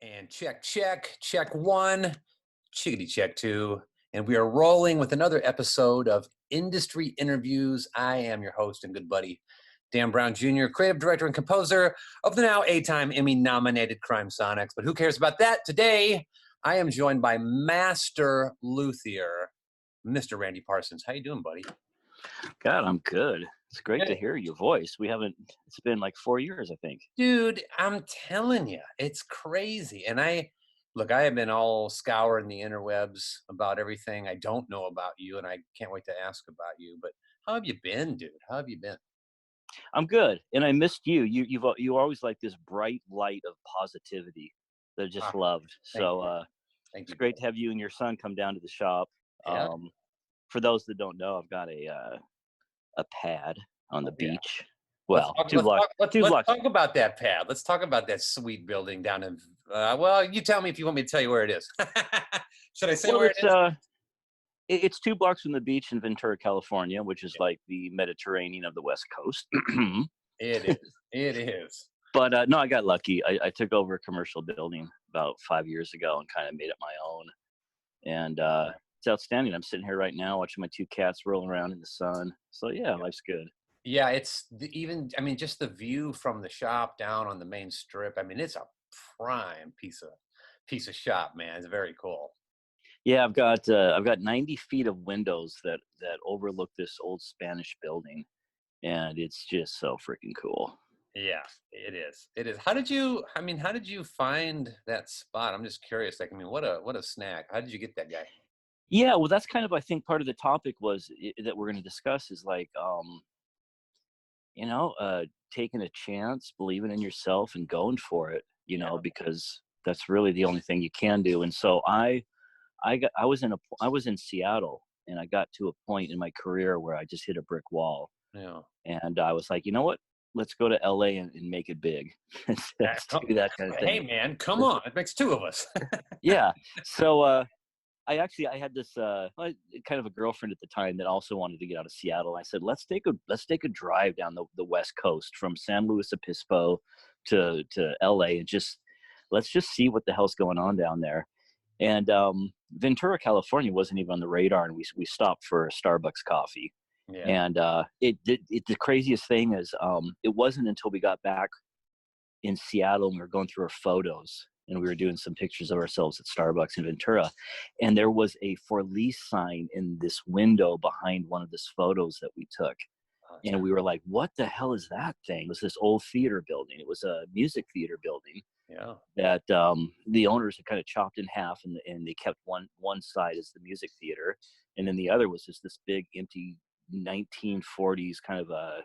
And check one, chickadee check two. And we are rolling with another episode of Industry Interviews. I am your host and good buddy, Dan Brown Jr., creative director and composer of the now 8-time Emmy nominated CrimeSonics. But who cares about that? Today, I am joined by Master Luthier, Mr. Randy Parsons. How you doing, buddy? God, I'm good. It's great to hear your voice. It's been like 4 years, I think. Dude, I'm telling you, it's crazy. And I have been all scouring the interwebs about everything I don't know about you, and I can't wait to ask about you. But how have you been, dude? How have you been? I'm good, and I missed you. You always like this bright light of positivity that I just loved. So it's great to have you and your son come down to the shop. Yeah. For those that don't know, I've got a pad on the beach. Well, let's blocks. talk about that pad. Let's talk about that sweet building down in. Well, you tell me if you want me to tell you where it is. Should I say where it is? It's 2 blocks from the beach in Ventura, California, which is like the Mediterranean of the West Coast. It is. It is. But no, I got lucky. I took over a commercial building about 5 years ago and kind of made it my own. And it's outstanding. I'm sitting here right now watching my 2 cats roll around in the sun. So yeah, life's good. Yeah, it's just the view from the shop down on the main strip. I mean, it's a prime piece of shop, man. It's very cool. Yeah, I've got 90 feet of windows that overlook this old Spanish building, and it's just so freaking cool. Yeah, it is. It is. How did you find that spot? I'm just curious. Like, what a snack. How did you get that guy? Yeah, well, that's kind of, I think, part of the topic that we're going to discuss is like, taking a chance, believing in yourself and going for it, because that's really the only thing you can do. And so I was in Seattle, and I got to a point in my career where I just hit a brick wall. Yeah. And I was like, you know what? Let's go to LA and make it big. Let's do that kind of thing. Hey man, come on. It makes 2 of us. Yeah. So I had this kind of a girlfriend at the time that also wanted to get out of Seattle. I said, let's take a drive down the West Coast from San Luis Obispo to LA, and let's just see what the hell's going on down there. And Ventura, California wasn't even on the radar, and we stopped for a Starbucks coffee. Yeah. And the craziest thing is it wasn't until we got back in Seattle and we were going through our photos and we were doing some pictures of ourselves at Starbucks in Ventura, and there was a for lease sign in this window behind one of these photos that we took. And we were like, what the hell is that thing? It was this old theater building. It was a music theater building. Yeah. That the owners had kind of chopped in half, and they kept one side as the music theater, and then the other was just this big empty 1940s kind of a,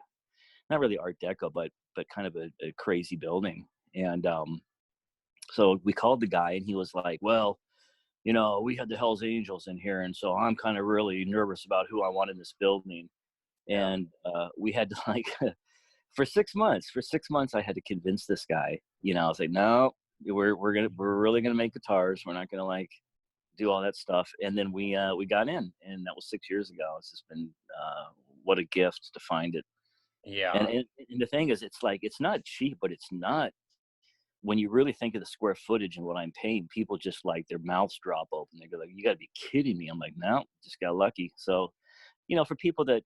not really Art Deco, but kind of a crazy building. And so we called the guy, and he was like, well, we had the Hells Angels in here, and so I'm kind of really nervous about who I want in this building. And we had to for 6 months I had to convince this guy. I was like, no, we're really gonna make guitars. We're not gonna do all that stuff. And then we got in, and that was 6 years ago. It's just been what a gift to find it. Yeah. And the thing is, it's not cheap, but it's not, when you really think of the square footage and what I'm paying, people just their mouths drop open. They go like, you gotta be kidding me. I'm like, no, just got lucky. So, for people that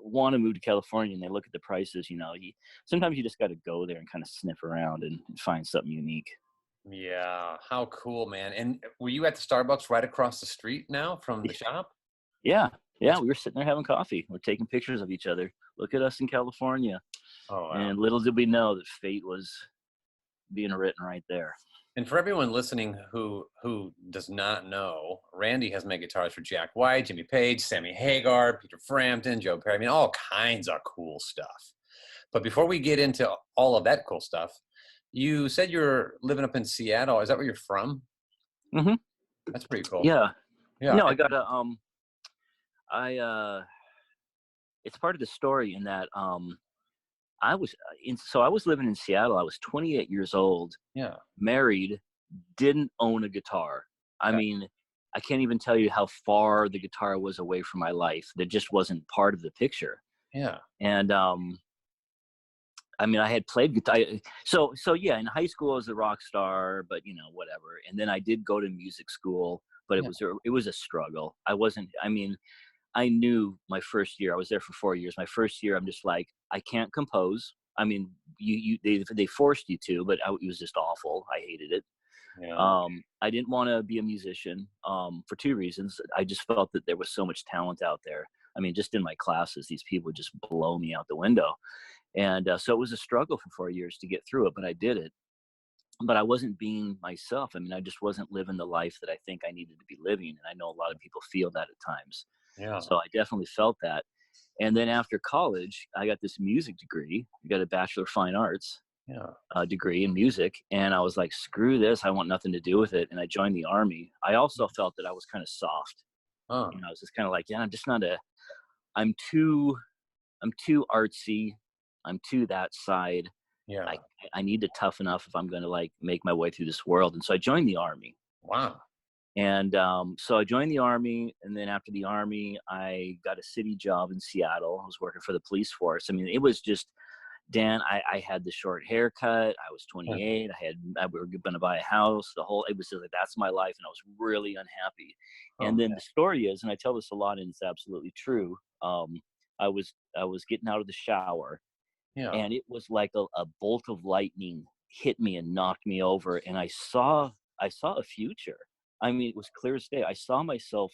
want to move to California and they look at the prices, sometimes you just got to go there and kind of sniff around and find something unique. Yeah. How cool, man. And were you at the Starbucks right across the street now from the shop? Yeah. We were sitting there having coffee. We're taking pictures of each other. Look at us in California. Oh, wow. And little did we know that fate was being written right there. And for everyone listening who does not know, Randy has made guitars for Jack White, Jimmy Page, Sammy Hagar, Peter Frampton, Joe Perry. All kinds of cool stuff. But before we get into all of that cool stuff, you said you're living up in Seattle. Is that where you're from? Mm-hmm. That's pretty cool. Yeah. No, I got it's part of the story in that I was living in Seattle. I was 28 years old. Yeah. Married, didn't own a guitar. I mean, I can't even tell you how far the guitar was away from my life. That just wasn't part of the picture. Yeah. And I mean, I had played guitar. So yeah, in high school I was a rock star, but whatever. And then I did go to music school, but Yeah. it was a struggle. I wasn't. I mean, I knew my first year. I was there for 4 years. My first year, I'm just like, I can't compose. I mean, they forced you to, but it was just awful. I hated it. Yeah. I didn't want to be a musician for two reasons. I just felt that there was so much talent out there. I mean, just in my classes, these people would just blow me out the window. And so it was a struggle for 4 years to get through it, but I did it. But I wasn't being myself. I mean, I just wasn't living the life that I think I needed to be living. And I know a lot of people feel that at times. Yeah. So I definitely felt that. And then after college, I got this music degree. I got a Bachelor of Fine Arts Yeah. degree in music. And I was like, screw this. I want nothing to do with it. And I joined the Army. I also felt that I was kind of soft. Huh. I was just kind of like, yeah, I'm just not I'm too, I'm too artsy. I'm too that side. Yeah. I need to toughen up if I'm going to like make my way through this world. And so I joined the Army. Wow. And so I joined the Army, and then after the Army, I got a city job in Seattle. I was working for the police force. I mean, it was just, Dan, I had the short haircut. I was 28. We were going to buy a house. It was just like, that's my life. And I was really unhappy. Oh, And then man. the story is, and I tell this a lot, and it's absolutely true. I was getting out of the shower, Yeah. and it was like a bolt of lightning hit me and knocked me over. And I saw a future. I mean, it was clear as day. I saw myself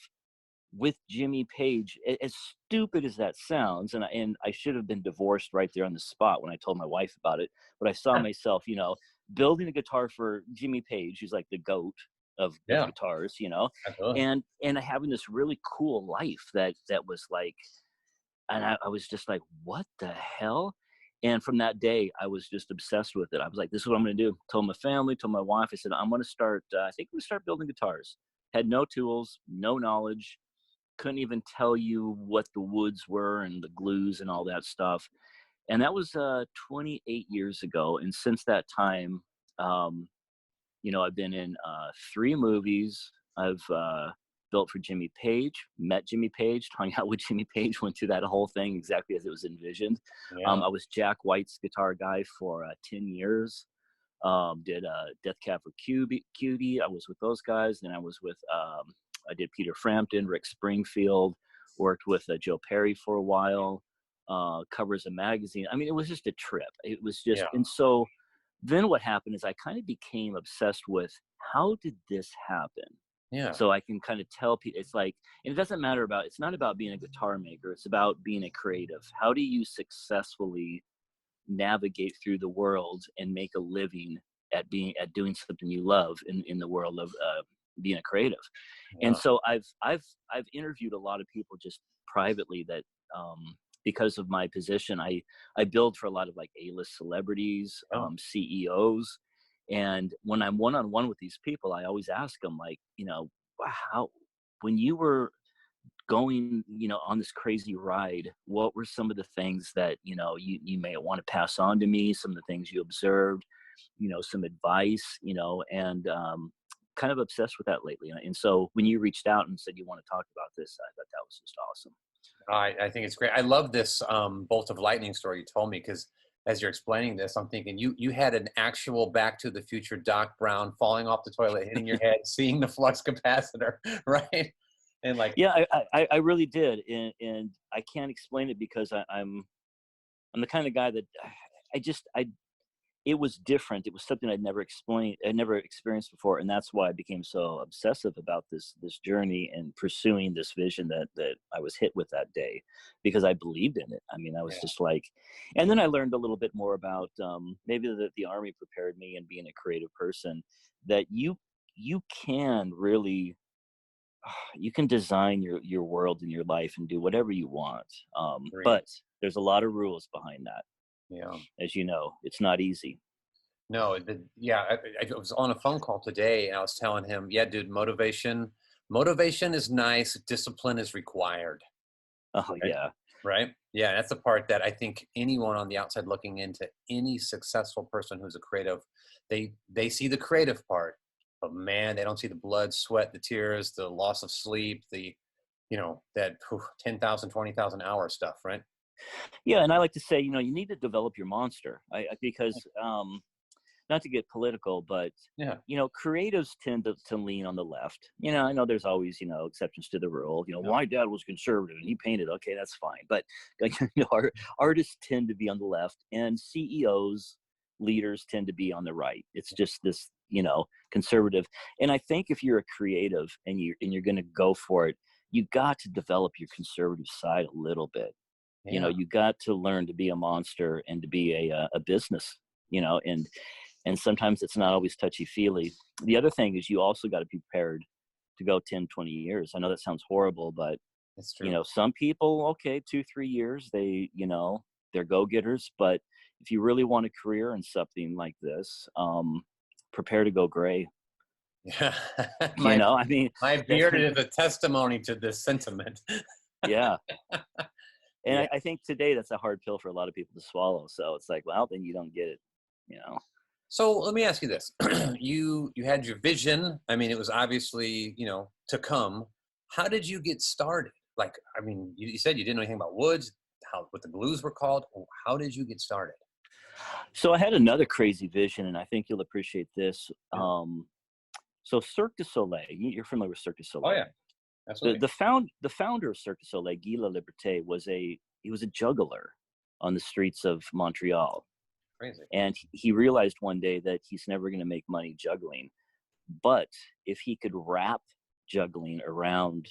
with Jimmy Page, as stupid as that sounds, and I should have been divorced right there on the spot when I told my wife about it. But I saw myself, building a guitar for Jimmy Page, who's like the goat of Yeah. guitars, Absolutely. and having this really cool life that was like, and I was just like, what the hell? And from that day, I was just obsessed with it. I was like, this is what I'm going to do. Told my family, told my wife, I said, I'm going to start, I think I'm going to start building guitars. Had no tools, no knowledge, couldn't even tell you what the woods were and the glues and all that stuff. And that was 28 years ago. And since that time, um, I've been in 3 movies. I've built for Jimmy Page, met Jimmy Page, hung out with Jimmy Page, went through that whole thing exactly as it was envisioned. Yeah. I was Jack White's guitar guy for 10 years. Did Death Cab for Cutie. I was with those guys. Then I did Peter Frampton, Rick Springfield, worked with Joe Perry for a while, covers a magazine. I mean, it was just a trip. It was just, Yeah. and so then what happened is I kind of became obsessed with, how did this happen? Yeah. So I can kind of tell people, it's like, and it's not about being a guitar maker. It's about being a creative. How do you successfully navigate through the world and make a living at doing something you love in the world of being a creative? And Yeah. so I've interviewed a lot of people just privately that because of my position, I build for a lot of like A-list celebrities, Oh, CEOs. And when I'm one-on-one with these people, I always ask them, like, how, when you were going, on this crazy ride, what were some of the things that, you may want to pass on to me, some of the things you observed, some advice, and kind of obsessed with that lately. And so when you reached out and said you want to talk about this, I thought that was just awesome. I think it's great. I love this bolt of lightning story you told me, because as you're explaining this, I'm thinking you had an actual Back to the Future Doc Brown falling off the toilet, hitting your head, seeing the flux capacitor, right? And like, Yeah, I really did, and I can't explain it because I'm the kind of guy that I it was different. It was something I'd never experienced before, and that's why I became so obsessive about this journey and pursuing this vision that I was hit with that day, because I believed in it. I mean, I was yeah, just like, and then I learned a little bit more about maybe the Army prepared me, and being a creative person, that you can really you can design your world and your life and do whatever you want. great. But there's a lot of rules behind that. Yeah. As you know, it's not easy. No, yeah, I was on a phone call today and I was telling him, yeah, dude, motivation is nice. Discipline is required. Oh Right. yeah. Right. Yeah. That's the part that I think anyone on the outside looking into any successful person who's a creative, they see the creative part, but man, they don't see the blood, sweat, the tears, the loss of sleep, that 10,000, 20,000 hour stuff. Right. Yeah, and I like to say, you need to develop your monster. Because not to get political, but Yeah. creatives tend to lean on the left. I know there's always exceptions to the rule. Yeah. My dad was conservative and he painted. Okay, that's fine. But artists tend to be on the left, and CEOs, leaders tend to be on the right. It's just this conservative. And I think if you're a creative and you're going to go for it, you got to develop your conservative side a little bit. Yeah. You got to learn to be a monster and to be a business. And sometimes it's not always touchy-feely. The other thing is you also got to be prepared to go 10, 20 years. I know that sounds horrible, but It's true. some people, okay, 2, 3 years, they're go-getters. But if you really want a career in something like this, prepare to go gray. Yeah. I mean, My beard is a testimony to this sentiment. yeah. And Yeah. I think today that's a hard pill for a lot of people to swallow. So it's like, well, then you don't get it, So let me ask you this. You had your vision. I mean, it was obviously, to come. How did you get started? Like, I mean, you said you didn't know anything about woods, what the blues were called. How did you get started? So I had another crazy vision, and I think you'll appreciate this. Yeah. So Cirque du Soleil, you're familiar with Cirque du Oh Soleil. yeah, absolutely. The founder of Cirque du Soleil, Guy Laliberté, was a juggler on the streets of Montreal. Crazy. And he realized one day that he's never going to make money juggling. But if he could wrap juggling around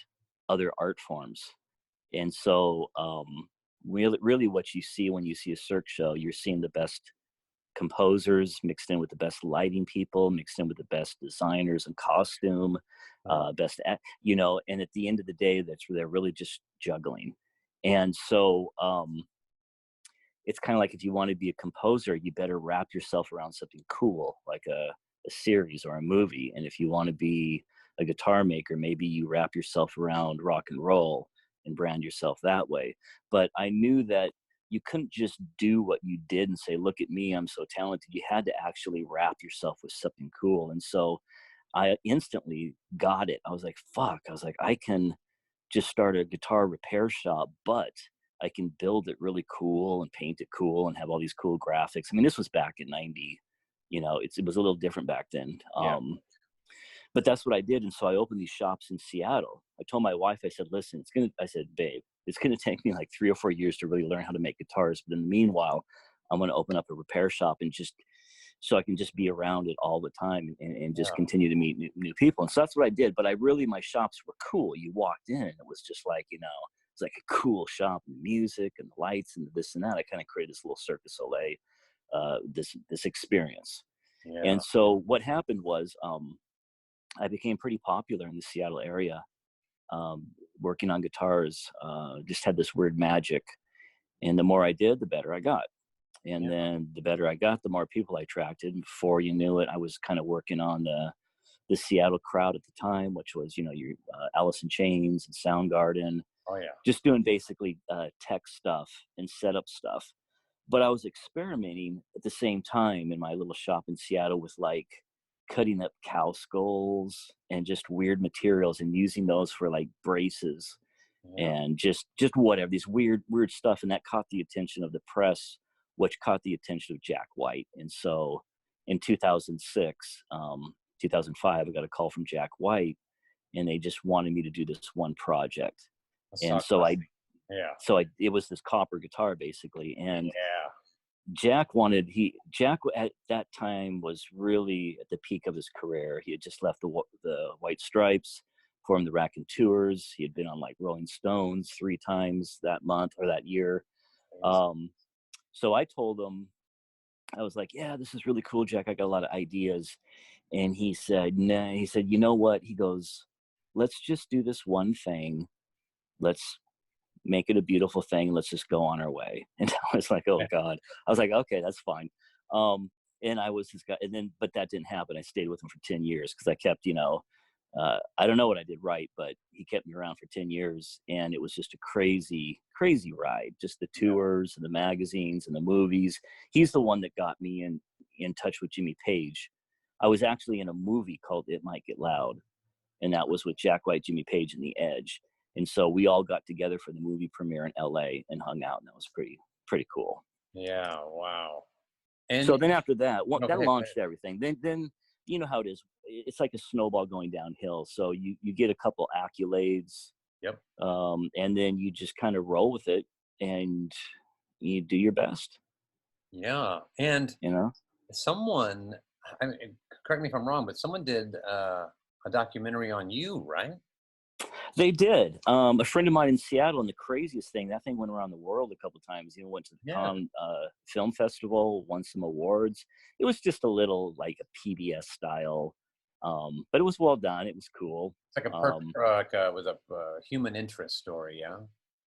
other art forms. And so really what you see when you see a Cirque show, you're seeing the best composers mixed in with the best lighting people, mixed in with the best designers and costume, and at the end of the day, they're really just juggling. And so it's kind of like, if you want to be a composer, you better wrap yourself around something cool, like a series or a movie. And if you want to be a guitar maker, maybe you wrap yourself around rock and roll and brand yourself that way. But I knew that you couldn't just do what you did and say, look at me, I'm so talented. You had to actually wrap yourself with something cool. And so I instantly got it. I was like, fuck. I was like, I can just start a guitar repair shop, but I can build it really cool and paint it cool and have all these cool graphics. I mean, this was back in 90, it was a little different back then. Yeah. But that's what I did. And so I opened these shops in Seattle. I told my wife, I said, listen, I said, babe, it's going to take me like 3 or 4 years to really learn how to make guitars. But in the meanwhile, I'm going to open up a repair shop and just so I can just be around it all the time and just continue to meet new people. And so that's what I did. But my shops were cool. You walked in and it was just like, it's like a cool shop, and music and the lights and this and that. I kind of created this little Cirque du Soleil, this experience. Yeah. And so what happened was I became pretty popular in the Seattle area, working on guitars, just had this weird magic. And the more I did, the better I got. And then the better I got, the more people I attracted. And before you knew it, I was kind of working on the Seattle crowd at the time, which was, your Alice in Chains and Soundgarden. Oh yeah. Just doing basically tech stuff and setup stuff. But I was experimenting at the same time in my little shop in Seattle with like cutting up cow skulls and just weird materials and using those for like braces and just whatever, these weird stuff. And that caught the attention of the press, which caught the attention of Jack White. And so in 2006, 2005, I got a call from Jack White and they just wanted me to do this one project. And so it was this copper guitar basically. And Jack at that time was really at the peak of his career. He had just left the White Stripes, formed the Raconteurs. He had been on like Rolling Stones 3 times that month or that year. So I told him, I was like, yeah, this is really cool, Jack. I got a lot of ideas. And he said, nah, he said, you know what? He goes, let's just do this one thing. Let's make it a beautiful thing. Let's just go on our way. And I was like, oh God. I was like, okay, that's fine. And I was his guy. And then, but that didn't happen. I stayed with him for 10 years because I kept, I don't know what I did right, but he kept me around for 10 years. And it was just a crazy, crazy ride. Just the tours and the magazines and the movies. He's the one that got me in touch with Jimmy Page. I was actually in a movie called It Might Get Loud. And that was with Jack White, Jimmy Page, and The Edge. And so we all got together for the movie premiere in LA and hung out, and that was pretty cool. Yeah, wow. And So then after that, no, go that ahead, go launched ahead. everything. Then you know how it is. It's like a snowball going downhill. So you get a couple accolades, Yep. and then you just kind of roll with it, and you do your best. Yeah. And You know. someone, I mean, correct me if I'm wrong, but someone did a documentary on you, right? They did. A friend of mine in Seattle, and the craziest thing, that thing went around the world a couple of times. You know, went to the Yeah. Cannes Film Festival, won some awards. It was just a little like a PBS style, but it was well done. It was cool. It's like was a human interest story, yeah.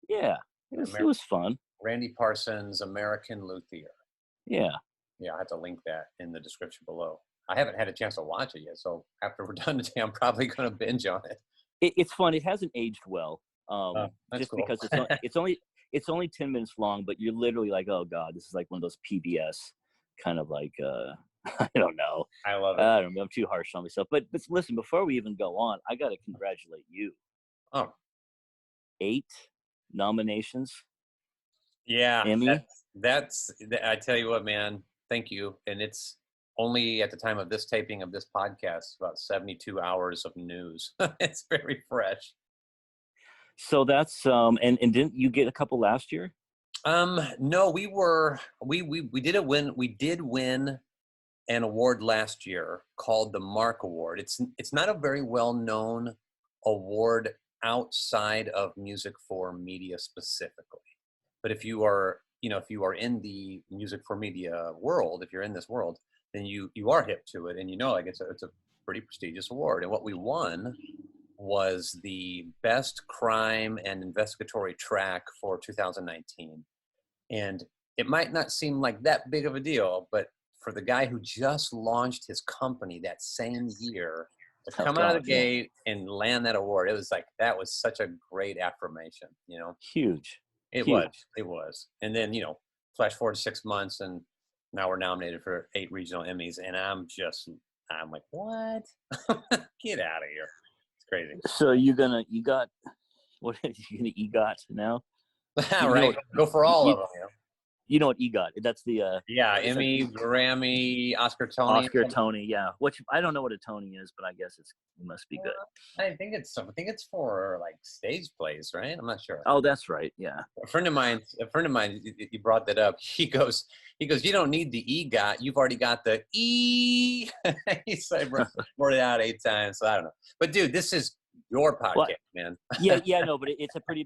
Yeah, it was fun. Randy Parsons, American Luthier. Yeah. Yeah, I have to link that in the description below. I haven't had a chance to watch it yet, so after we're done today, I'm probably going to binge on it. It's fun. It hasn't aged well, That's just cool. because it's only 10 minutes long, but you're literally like, oh god, this is like one of those PBS kind of like I don't know. I love it. I don't know. I'm too harsh on myself. But listen, before we even go on, I got to congratulate you. Oh, 8 nominations. yeah. Emmy. I tell you what, man. Thank you. And it's only at the time of this taping of this podcast about 72 hours of news. It's very fresh. So that's and didn't you get a couple last year? No, we did win an award last year called the Mark Award. It's not a very well known award outside of music for media specifically. But if you are in the music for media world, if you're in this world, then you are hip to it, and like it's a pretty prestigious award. And what we won was the best crime and investigatory track for 2019. And it might not seem like that big of a deal, but for the guy who just launched his company that same year to come out of the gate and land that award, it was like, that was such a great affirmation, Huge. It was. And then, flash forward 6 months and now we're nominated for 8 regional Emmys. And I'm like, what? Get out of here. It's crazy. So you got what are you gonna EGOT now? Right. Go for all of them. You know what EGOT? That's the Emmy, Grammy, Oscar, Tony. Oscar, Tony, yeah. Which I don't know what a Tony is, but I guess it must be good. I think it's for like stage plays, right? I'm not sure. Oh, that's right. Yeah. A friend of mine, you brought that up. He goes, you don't need the EGOT. You've already got the E. He said, wrote it out 8 times. So I don't know. But dude, this is your podcast, man. No, but it's a pretty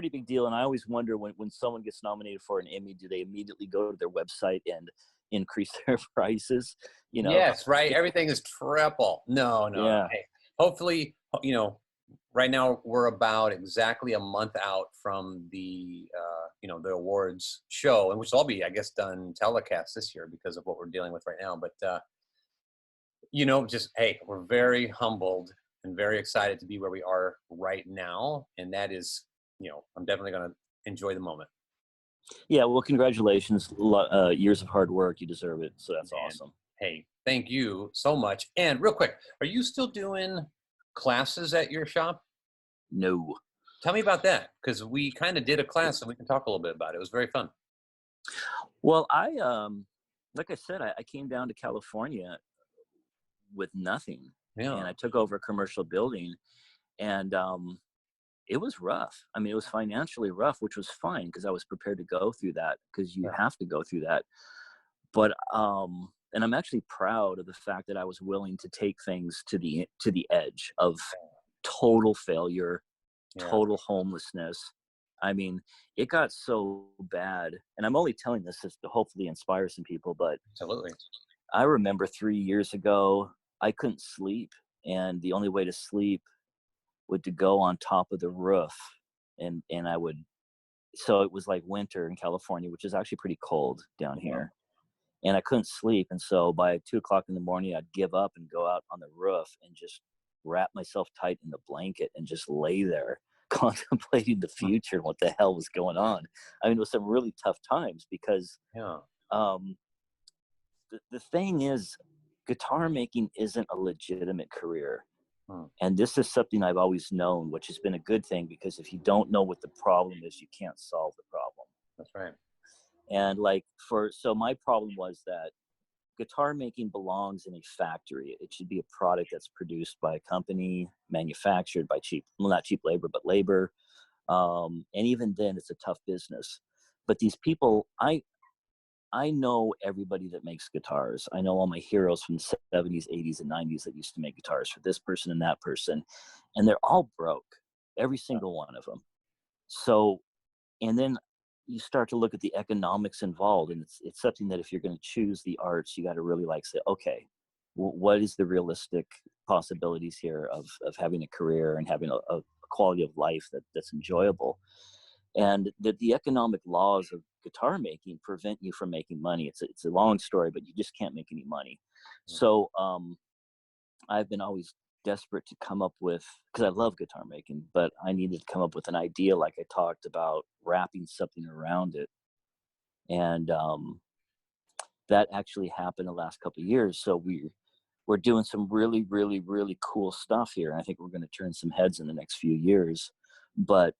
big deal. And I always wonder when someone gets nominated for an Emmy, do they immediately go to their website and increase their prices? Yes, right. Everything is triple. No. Yeah. Hey, hopefully, right now we're about exactly a month out from the the awards show, and which will all be, I guess, done telecast this year because of what we're dealing with right now. But hey, we're very humbled and very excited to be where we are right now, and that is, I'm definitely going to enjoy the moment. Yeah, well, congratulations. Years of hard work. You deserve it. So that's awesome. Hey, thank you so much. And real quick, are you still doing classes at your shop? No. Tell me about that, because we kind of did a class and we can talk a little bit about it. It was very fun. Well, like I said, I came down to California with nothing. Yeah. And I took over a commercial building, and it was rough. I mean, it was financially rough, which was fine because I was prepared to go through that, because you have to go through that. But and I'm actually proud of the fact that I was willing to take things to the edge of total failure, total homelessness. I mean, it got so bad, and I'm only telling this to hopefully inspire some people, but absolutely. I remember 3 years ago, I couldn't sleep, and the only way to sleep would to go on top of the roof, and I would, so it was like winter in California, which is actually pretty cold down here, and I couldn't sleep, and so by 2:00 in the morning, I'd give up and go out on the roof and just wrap myself tight in the blanket and just lay there contemplating the future and what the hell was going on. I mean, it was some really tough times because the thing is, guitar making isn't a legitimate career. Hmm. And this is something I've always known, which has been a good thing, because if you don't know what the problem is, you can't solve the problem. That's right. And like so my problem was that guitar making belongs in a factory. It should be a product that's produced by a company, manufactured by not cheap labor, but labor. And even then, it's a tough business. But these people, I know everybody that makes guitars. I know all my heroes from the 70s, 80s, and 90s that used to make guitars for this person and that person. And they're all broke, every single one of them. So, and then you start to look at the economics involved. And it's something that if you're going to choose the arts, you got to really like say, okay, what is the realistic possibilities here of having a career and having a quality of life that's enjoyable? And that the economic laws of guitar making prevent you from making money. It's a long story, but you just can't make any money. So I've been always desperate to come up with, because I love guitar making, but I needed to come up with an idea, like I talked about, wrapping something around it. And that actually happened the last couple of years. So we're doing some really, really, really cool stuff here. And I think we're going to turn some heads in the next few years. But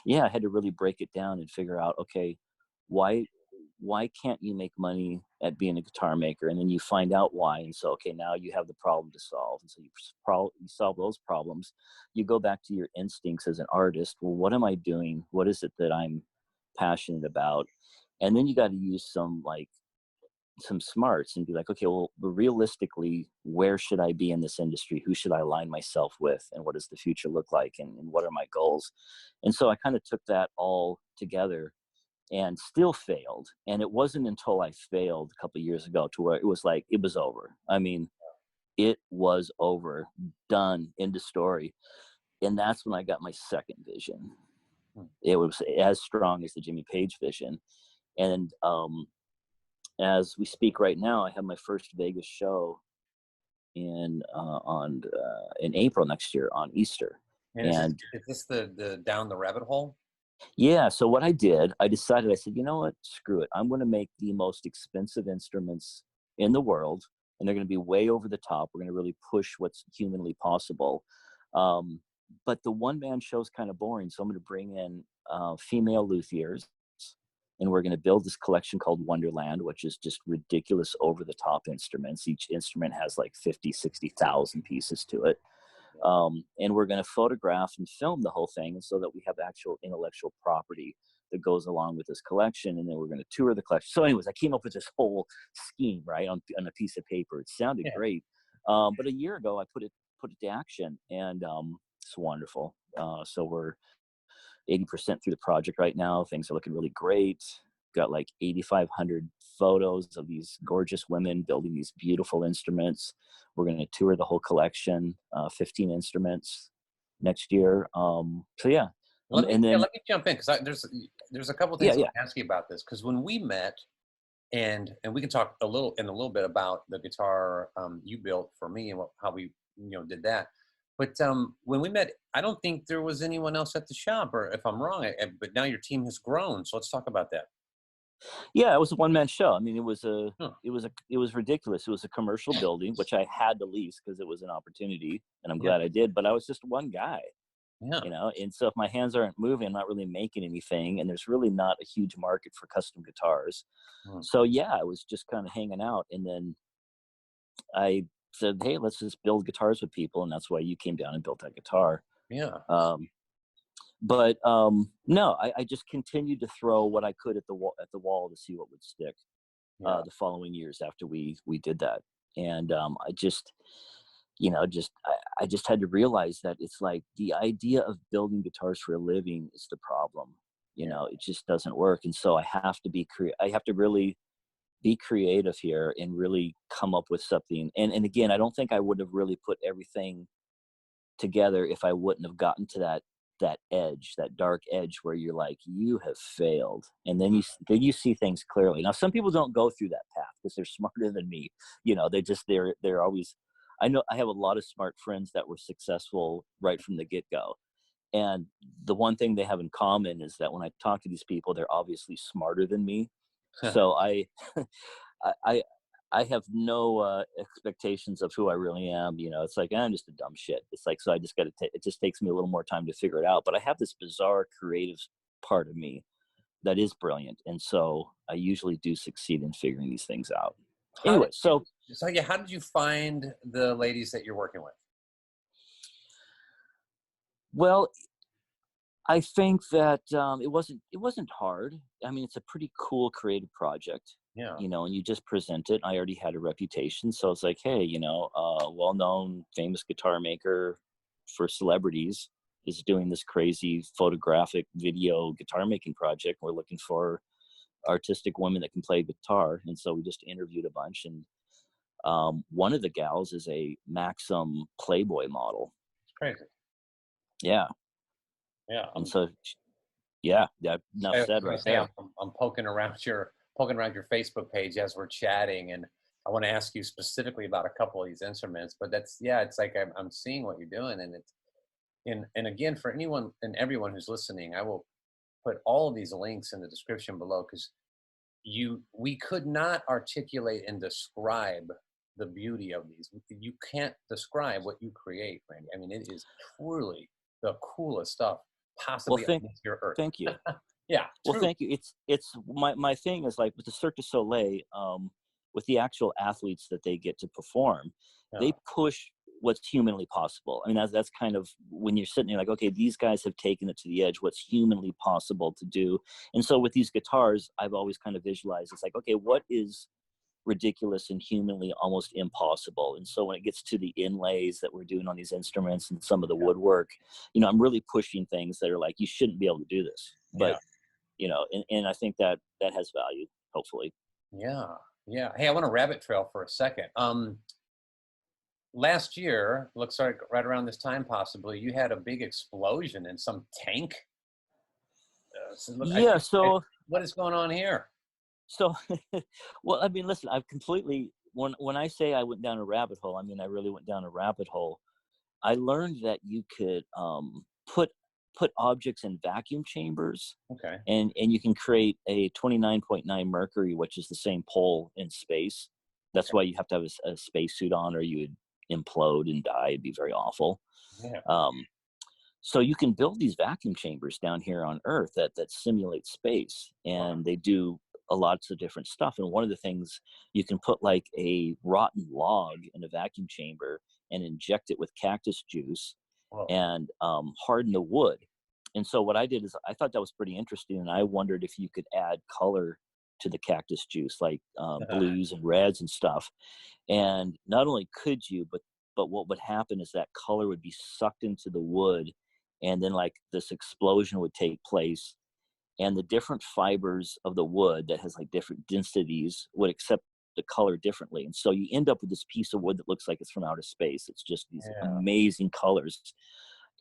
yeah, I had to really break it down and figure out, okay, why can't you make money at being a guitar maker? And then you find out why. And so, okay, now you have the problem to solve. And so you solve those problems. You go back to your instincts as an artist. Well, what am I doing? What is it that I'm passionate about? And then you got to use some smarts and be like, okay, well, realistically, where should I be in this industry? Who should I align myself with? And what does the future look like? And what are my goals? And so I kind of took that all together and still failed. And it wasn't until I failed a couple of years ago to where it was like, it was over. I mean, it was over, done, end of story. And that's when I got my second vision. It was as strong as the Jimmy Page vision. And as we speak right now, I have my first Vegas show in April next year on Easter. And And is this the down the rabbit hole? yeah, so what I did, I said, you know what, screw it. I'm going to make the most expensive instruments in the world, and they're going to be way over the top. We're going to really push what's humanly possible. But the one-man show is kind of boring, so I'm going to bring in female luthiers, and we're going to build this collection called Wonderland, which is just ridiculous over-the-top instruments. Each instrument has like 50, 60,000 pieces to it. And we're going to photograph and film the whole thing so that we have actual intellectual property that goes along with this collection. And then we're going to tour the collection. So anyways, I came up with this whole scheme, right, on a piece of paper. It sounded great. But a year ago, I put it to action, and it's wonderful. So we're 80% through the project right now. Things are looking really great. Got like 8,500 photos of these gorgeous women building these beautiful instruments. We're going to tour the whole collection, 15 instruments next year. So yeah. Let And then, let me jump in, because there's a couple yeah, things I yeah. want to ask you about this. Because when we met, and we can talk a little bit about the guitar you built for me and how we did that. But when we met, I don't think there was anyone else at the shop, or if I'm wrong. But now your team has grown, so let's talk about that. Yeah, it was a one-man show. I mean, it was Huh. ridiculous. It was a commercial building, which I had to lease because it was an opportunity, and I'm Yeah, glad I did. But I was just one guy, yeah, and so if my hands aren't moving, I'm not really making anything, and there's really not a huge market for custom guitars. hmm, So yeah, I was just kind of hanging out, and then I said, hey, let's just build guitars with people, and that's why you came down and built that guitar. yeah, um, but no, I just continued to throw what I could at the wall to see what would stick yeah, the following years after we did that. And I just I just had to realize that it's like the idea of building guitars for a living is the problem. yeah, It just doesn't work. And so I have to I have to really be creative here and really come up with something. And again, I don't think I would have really put everything together if I wouldn't have gotten to that edge, that dark edge where you're like, you have failed. And then you see things clearly. Now, some people don't go through that path because they're smarter than me. They're always, I know I have a lot of smart friends that were successful right from the get-go. And the one thing they have in common is that when I talk to these people, they're obviously smarter than me. So I I have no expectations of who I really am. You know, it's like, I'm just a dumb shit. It's like, so I just got to, it just takes me a little more time to figure it out. But I have this bizarre creative part of me that is brilliant. And so I usually do succeed in figuring these things out. How Anyway, did so, yeah, how did you find the ladies that you're working with? well, I think that it wasn't hard. I mean, it's a pretty cool creative project, Yeah. you know, and you just present it. I already had a reputation, so it's like, hey, you know, well-known, famous guitar maker for celebrities is doing this crazy photographic video guitar making project. We're looking for artistic women that can play guitar, and so we just interviewed a bunch. And one of the gals is a Maxim Playboy model. It's crazy. Yeah, Yeah. and so yeah, enough I was said gonna right say, there. I'm poking around your Facebook page as we're chatting, and I want to ask you specifically about a couple of these instruments. But that's, yeah, it's like I'm seeing what you're doing, and it's and again, for anyone and everyone who's listening, I will put all of these links in the description below, because we could not articulate and describe the beauty of these. You can't describe what you create, Randy. I mean, it is truly the coolest stuff Well, possibly on this your earth. thank you. Yeah, Well, true. thank you. It's my thing is like with the Cirque du Soleil, with the actual athletes that they get to perform, Yeah, they push what's humanly possible. I mean, that's kind of when you're sitting there like, okay, these guys have taken it to the edge. What's humanly possible to do? And so with these guitars, I've always kind of visualized it's like, okay, what is ridiculous and humanly almost impossible? And so when it gets to the inlays that we're doing on these instruments and some of the woodwork, you know, I'm really pushing things that are like, you shouldn't be able to do this, yeah, but you know, and I think that that has value, hopefully. yeah, yeah. Hey, I want to rabbit trail for a second. Last year, looks like right around this time, possibly, you had a big explosion in some tank. So look, Yeah. what is going on here? So, well, I mean, listen, I've completely, when I say I went down a rabbit hole, I mean, I really went down a rabbit hole. I learned that you could put objects in vacuum chambers, Okay. and you can create a 29.9 mercury, which is the same pole in space. That's Okay. why you have to have a spacesuit on, or you would implode and die. It'd be very awful. Yeah. Um, so you can build these vacuum chambers down here on Earth that simulate space, Wow. and they do a lots of different stuff. And one of the things, you can put like a rotten log in a vacuum chamber and inject it with cactus juice Whoa. and harden the wood. And so what I did is I thought that was pretty interesting, and I wondered if you could add color to the cactus juice, like blues and reds and stuff. And not only could you, but what would happen is that color would be sucked into the wood, and then like this explosion would take place, and the different fibers of the wood that has like different densities would accept the color differently. And so you end up with this piece of wood that looks like it's from outer space. It's just these Yeah. amazing colors.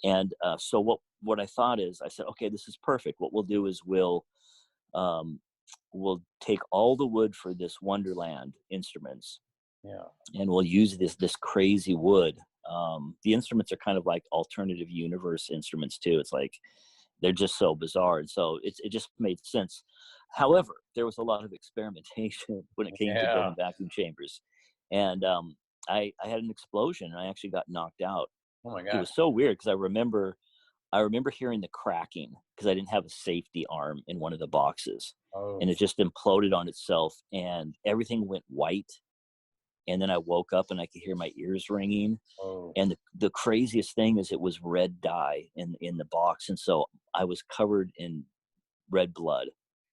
And so what I thought is, I said, okay, this is perfect. What we'll do is um, we'll take all the wood for this Wonderland instruments, Yeah. and we'll use this crazy wood. The instruments are kind of like alternative universe instruments too. It's like they're just so bizarre, and so it just made sense. However, there was a lot of experimentation when it came to Yeah. building vacuum chambers, and I had an explosion, and I actually got knocked out. Oh my It gosh. was so weird because I remember hearing the cracking because I didn't have a safety arm in one of the boxes, Oh. and it just imploded on itself, and everything went white. And then I woke up and I could hear my ears ringing. Oh. And the craziest thing is it was red dye in the box, and so I was covered in red blood.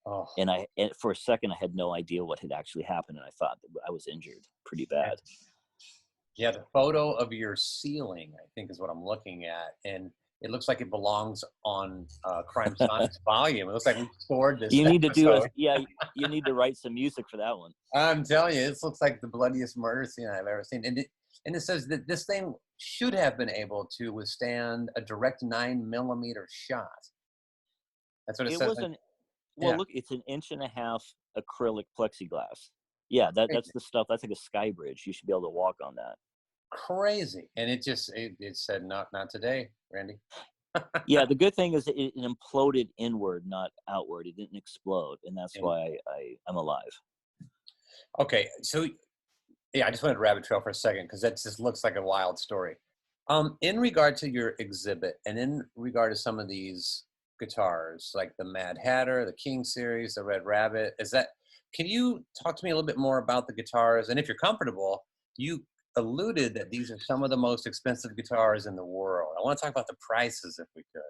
Oh. And for a second I had no idea what had actually happened, and I thought that I was injured pretty bad. Yeah, the photo of your ceiling, I think, is what I'm looking at, and it looks like it belongs on CrimeSonics volume. It looks like we scored this You need to do a episode. yeah. You need to write some music for that one. I'm telling you, this looks like the bloodiest murder scene I've ever seen. And it says that this thing should have been able to withstand a direct 9mm shot. That's what it It says. wasn't. Well, Yeah, look, it's an inch and a half acrylic plexiglass. Yeah, that's crazy. the stuff. That's like a sky bridge. You should be able to walk on that. Crazy. And it said not today, Randy. Yeah, the good thing is it imploded inward, not outward. It didn't explode, and that's And why I'm alive. okay, so Yeah, I just wanted to rabbit trail for a second because that just looks like a wild story. In regard to your exhibit and in regard to some of these guitars, like the Mad Hatter, the King series, the Red Rabbit, can you talk to me a little bit more about the guitars? And if you're comfortable, you alluded that these are some of the most expensive guitars in the world. I want to talk about the prices if we could.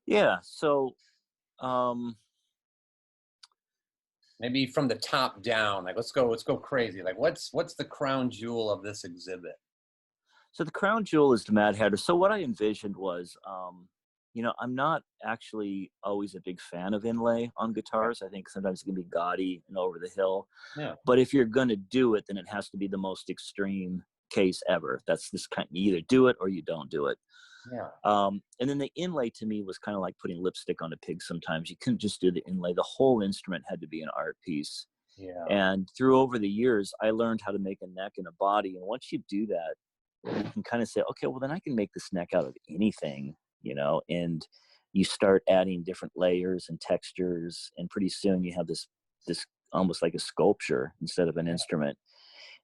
Yeah. So, um, Maybe from the top down, like let's go crazy. Like what's the crown jewel of this exhibit? so the crown jewel is the Mad Hatter. So what I envisioned was, I'm not actually always a big fan of inlay on guitars. I think sometimes it can be gaudy and over the hill. Yeah. But if you're going to do it, then it has to be the most extreme case ever. That's this kind. You either do it or you don't do it. Yeah. And then the inlay to me was kind of like putting lipstick on a pig. Sometimes you couldn't just do the inlay. The whole instrument had to be an art piece. Yeah. And through over the years, I learned how to make a neck and a body. And once you do that, you can kind of say, okay, well, then I can make this neck out of anything, and you start adding different layers and textures. And pretty soon you have this almost like a sculpture instead of an instrument.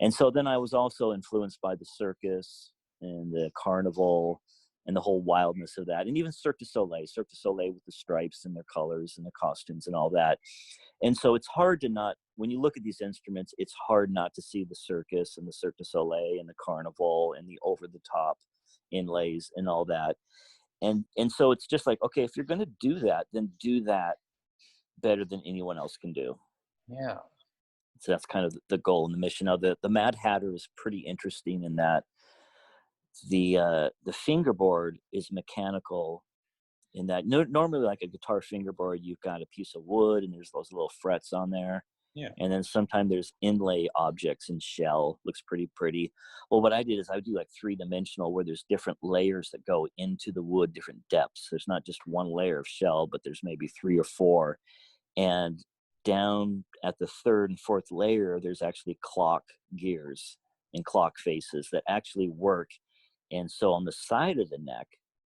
And so then I was also influenced by the circus and the carnival and the whole wildness of that. And even Cirque du Soleil with the stripes and their colors and the costumes and all that. And so it's hard to not, when you look at these instruments, it's hard not to see the circus and the Cirque du Soleil and the carnival and the over the top inlays and all that. And so it's just like, okay, if you're going to do that, then do that better than anyone else can do. Yeah. So that's kind of the goal and the mission of the Mad Hatter is pretty interesting in that the fingerboard is mechanical in that normally like a guitar fingerboard, you've got a piece of wood and there's those little frets on there. Yeah. And then sometimes there's inlay objects in shell, looks pretty. Well, what I did is I would do like 3-dimensional where there's different layers that go into the wood, different depths. There's not just one layer of shell, but there's maybe 3 or 4. And down at the 3rd and 4th layer, there's actually clock gears and clock faces that actually work. And so on the side of the neck,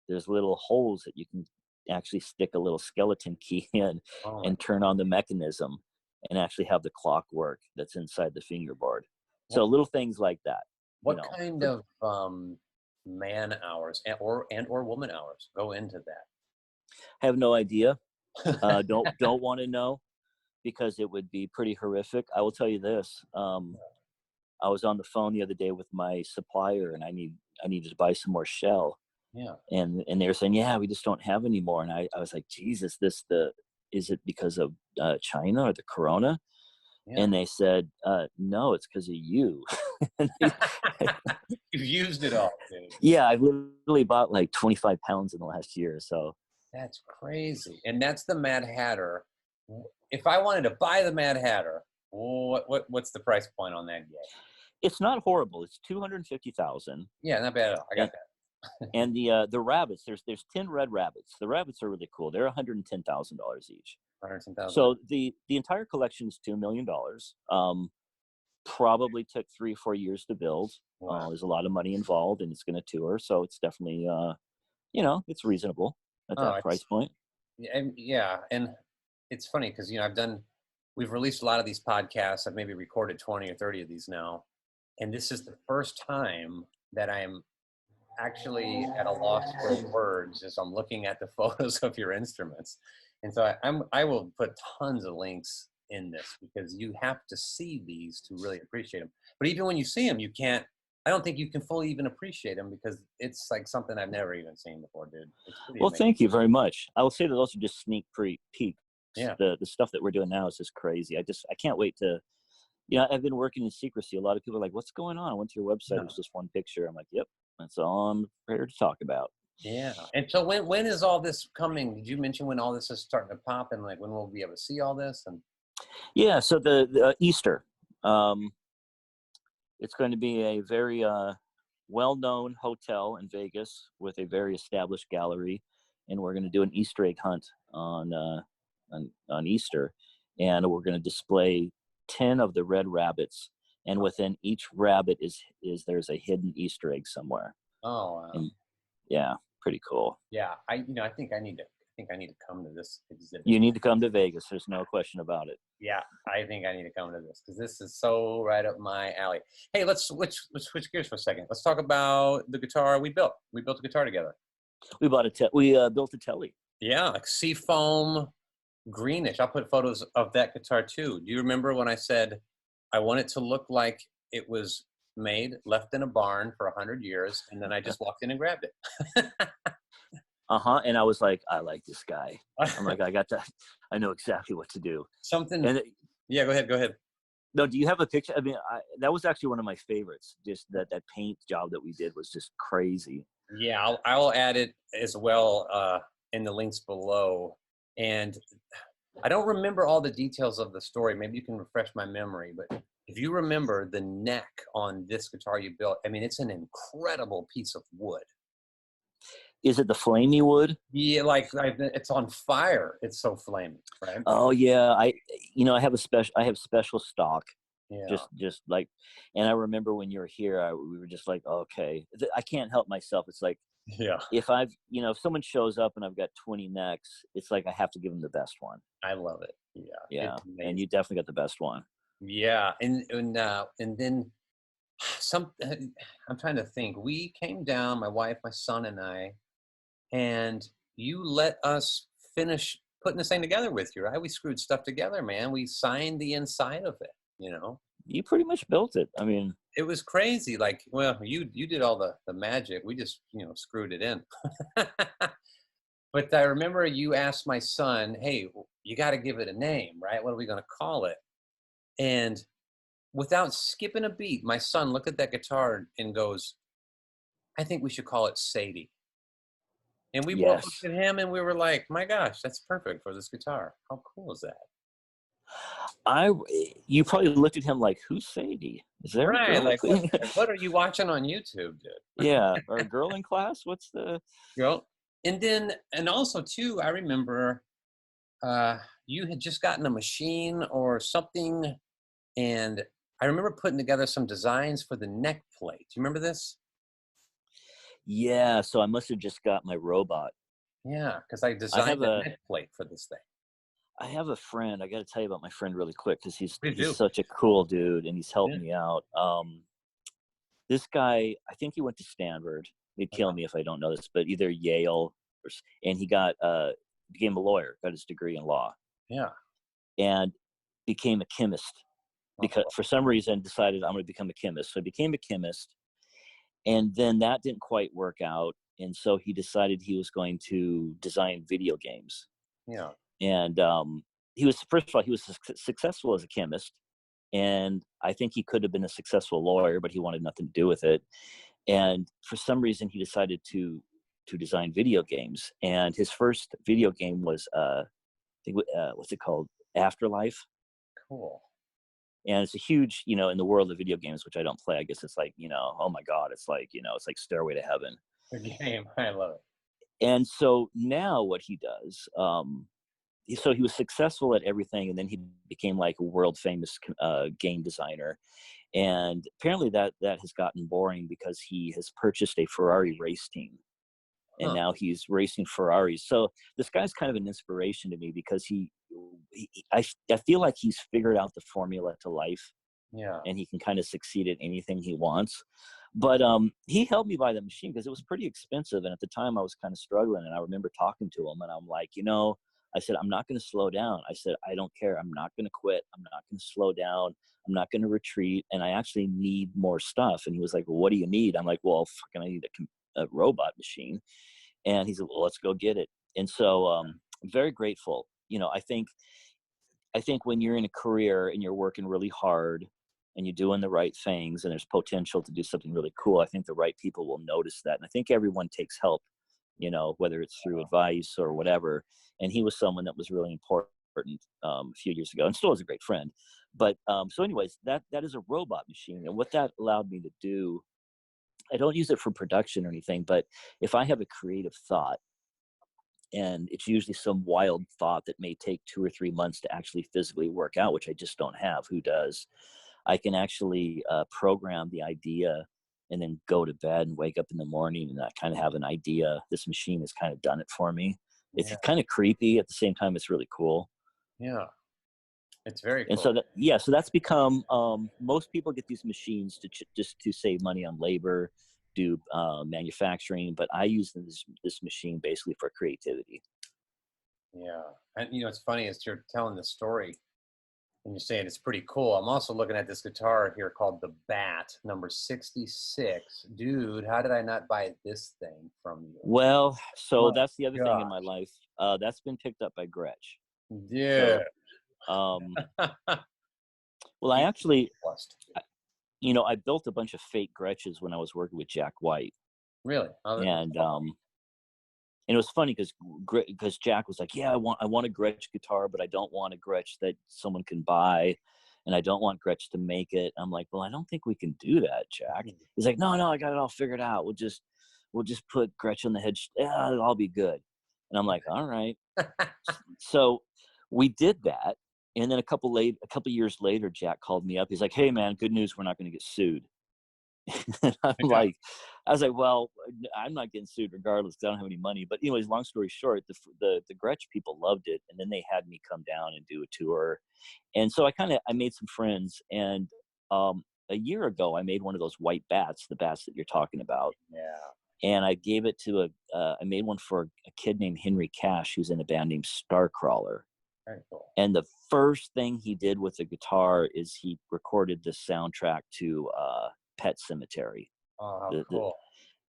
there's little holes that you can actually stick a little skeleton key in and turn on the mechanism and actually have the clock work that's inside the fingerboard. So little things like that. What kind of man hours or woman hours go into that? Have no idea. Don't want to know because it would be pretty horrific. I will tell you this. I was on the phone the other day with my supplier and I needed to buy some more shell. Yeah. And they were saying, yeah, we just don't have any more. And I was like, Jesus, is it because of China or the Corona? Yeah. And they said, no, it's because of you. You've used it all, dude. Yeah, I've literally bought like 25 pounds in the last year or so. That's crazy. And that's the Mad Hatter. If I wanted to buy the Mad Hatter, what's the price point on that? It's not horrible. It's $250,000. Yeah, not bad at all. I got that. And the rabbits, there's 10 red rabbits. The rabbits are really cool. They're $110,000 each. $110,000. So the entire collection is $2 million. Probably took 3 or 4 years to build. Wow. There's a lot of money involved, and it's going to tour. So it's definitely, it's reasonable at that price point. Yeah, and it's funny because we've released a lot of these podcasts. I've maybe recorded 20 or 30 of these now, and this is the first time that I'm actually at a loss for words as I'm looking at the photos of your instruments. And so I will put tons of links in this because you have to see these to really appreciate them. But even when you see them, I don't think you can fully even appreciate them because it's like something I've never even seen before, dude. Well, amazing. Thank you very much. I will say that those are just sneak peeks. Yeah. The stuff that we're doing now is just crazy. I can't wait to, I've been working in secrecy. A lot of people are like, what's going on? I went to your website. It's just one picture. I'm like, yep. That's all I'm prepared to talk about. Yeah. And so when is all this coming? Did you mention when all this is starting to pop and like when we'll be able to see all this? And yeah, so the Easter. It's going to be a very well-known hotel in Vegas with a very established gallery, and we're going to do an Easter egg hunt on Easter, and we're going to display 10 of the red rabbits. And within each rabbit is there's a hidden Easter egg somewhere. Oh, wow. And, yeah, pretty cool. Yeah, I think I need to think I need to come to this exhibit. You need to come to Vegas. There's no question about it. Yeah, I think I need to come to this because this is so right up my alley. Hey, let's switch gears for a second. Let's talk about the guitar we built. We built a guitar together. We built a Telly. Yeah, like seafoam greenish. I'll put photos of that guitar too. Do you remember when I said I want it to look like it was left in a barn for 100 years, and then I just walked in and grabbed it? And I was like, I like this guy. I'm like, I know exactly what to do. Yeah, go ahead. No, do you have a picture? I mean, that was actually one of my favorites. Just that paint job that we did was just crazy. Yeah, I'll add it as well in the links below. And I don't remember all the details of the story. Maybe you can refresh my memory. But if you remember the neck on this guitar you built, I mean, it's an incredible piece of wood. Is it the flamey wood? Yeah, it's on fire. It's so flaming, right? Oh yeah, I have special stock. Yeah. Just like, and I remember when you were here, we were just like, okay, I can't help myself. It's like, yeah, if if someone shows up and I've got 20 necks, it's like I have to give them the best one. I love it. Yeah, and you definitely got the best one. Yeah, and then I'm trying to think. We came down, my wife, my son, and I, and you let us finish putting this thing together with you, right? We screwed stuff together, man. We signed the inside of it, You pretty much built it. I mean, it was crazy. Like, well, you did all the magic. We just, screwed it in. But I remember you asked my son, hey, you got to give it a name, right? What are we going to call it? And without skipping a beat, my son looked at that guitar and goes, I think we should call it Sadie. And we both looked at him and we were like, my gosh, that's perfect for this guitar. How cool is that? You probably looked at him like, who's Sadie? Is there a girl? Like, what are you watching on YouTube, dude? Yeah, or a girl in class? What's the girl? And also too, I remember you had just gotten a machine or something, and I remember putting together some designs for the neck plate. Do you remember this? Yeah, so I must have just got my robot. Yeah, because I designed the neck plate for this thing. I have a friend. I got to tell you about my friend really quick because he's such a cool dude and he's helped me out. This guy, I think he went to Stanford. They'd kill me if I don't know this, but either Yale and he became a lawyer, got his degree in law. Yeah. And became a chemist because for some reason decided I'm going to become a chemist. So he became a chemist. And then that didn't quite work out. And so he decided he was going to design video games. Yeah. And he was successful as a chemist. And I think he could have been a successful lawyer, but he wanted nothing to do with it. And for some reason, he decided to design video games. And his first video game was, what's it called? Afterlife. Cool. And it's a huge, in the world of video games, which I don't play, I guess it's like, oh my God, it's like, it's like Stairway to Heaven. The game, I love it. And so now what he does, so he was successful at everything, and then he became like a world famous game designer. And apparently that has gotten boring because he has purchased a Ferrari race team. And now he's racing Ferraris. So this guy's kind of an inspiration to me because I feel like he's figured out the formula to life. Yeah. And he can kind of succeed at anything he wants. But he helped me buy the machine because it was pretty expensive. And at the time I was kind of struggling. And I remember talking to him and I'm like, I said, I'm not going to slow down. I said, I don't care. I'm not going to quit. I'm not going to slow down. I'm not going to retreat. And I actually need more stuff. And he was like, well, what do you need? I'm like, well, I need a robot machine. And he said, well, let's go get it. And so I'm very grateful. I think when you're in a career and you're working really hard and you're doing the right things and there's potential to do something really cool, I think the right people will notice that. And I think everyone takes help, whether it's through advice or whatever. And he was someone that was really important a few years ago and still is a great friend. But so anyways, that is a robot machine. And what that allowed me to do, I don't use it for production or anything, but if I have a creative thought, and it's usually some wild thought that may take 2 or 3 months to actually physically work out, which I just don't have. Who does? I can actually program the idea and then go to bed and wake up in the morning and I kind of have an idea. This machine has kind of done it for me. It's Yeah. kind of creepy at the same time. It's really cool. Yeah. It's very And cool. so that, yeah, so that's become, most people get these machines to just to save money on labor, do manufacturing, but I use this machine basically for creativity. Yeah. And it's funny as you're telling the story and you're saying it's pretty cool. I'm also looking at this guitar here called the Bat, number 66. Dude, how did I not buy this thing from you? Well, so My that's the other thing in my gosh. life. That's been picked up by Gretsch. Dude. So, well, I You actually, plus. I built a bunch of fake Gretches when I was working with Jack White, Really? and it was funny because Jack was like, "Yeah, I want a Gretsch guitar, but I don't want a Gretsch that someone can buy, and I don't want Gretsch to make it." I'm like, "Well, I don't think we can do that, Jack." He's like, "No, I got it all figured out. We'll just put Gretsch on the head. Yeah, it'll all be good." And I'm like, "All right." So we did that, and then a couple years later, Jack called me up. He's like, "Hey, man, good news. We're not going to get sued." And Yeah. I was like, well, I'm not getting sued regardless because I don't have any money. But anyways, long story short, the Gretsch people loved it, and then they had me come down and do a tour, and so I made some friends, and a year ago I made one of those white bats, the bats that you're talking about, Yeah. and I gave it to I made one for a kid named Henry Cash who's in a band named Starcrawler. Very cool. And the first thing he did with the guitar is he recorded the soundtrack to Pet Cemetery. Oh, how The, the, cool.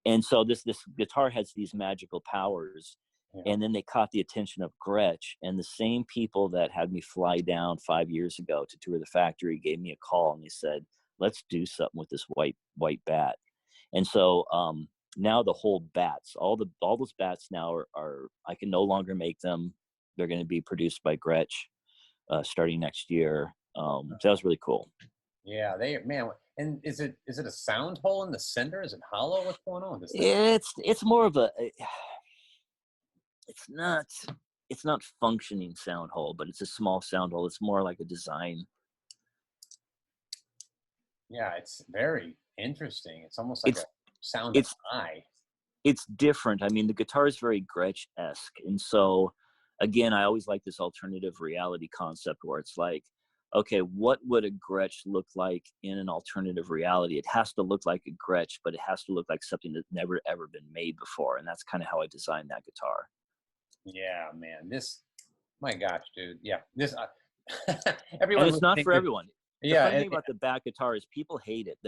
and so this guitar has these magical powers. Yeah. And then they caught the attention of Gretsch, and the same people that had me fly down 5 years ago to tour the factory gave me a call, and they said, "Let's do something with this white bat." And so now the whole bats, all those bats now are I can no longer make them. They're going to be produced by Gretsch starting next year. So that was really cool. Yeah, man. And is it a sound hole in the center? Is it hollow? What's going on with this thing? It's more of a it's not functioning sound hole, but it's a small sound hole. It's more like a design. Yeah, it's very interesting. It's almost like a It's sound it's eye. it's different. I mean, the guitar is very Gretsch-esque, and so again, I always like this alternative reality concept where it's like, okay, what would a Gretsch look like in an alternative reality? It has to look like a Gretsch, but it has to look like something that's never ever been made before, and that's kind of how I designed that guitar. Yeah, man. My gosh, dude. Yeah, this. And Everyone it's would not think for that. everyone. The Yeah, funny thing about the bat guitar is people hate it.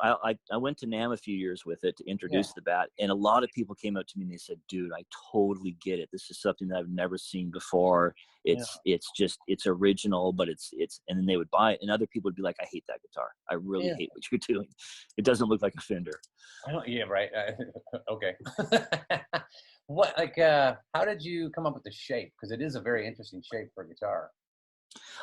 I went to NAMM a few years with it to yeah, introduce the bat, and a lot of people came up to me and they said, "Dude, I totally get it. This is something that I've never seen before. yeah, It's original, but it's." And then they would buy it, and other people would be like, "I hate that guitar. I really yeah. hate what you're doing. It doesn't look like a Fender." I don't. Yeah, right. Okay. What How did you come up with the shape? Because it is a very interesting shape for a guitar.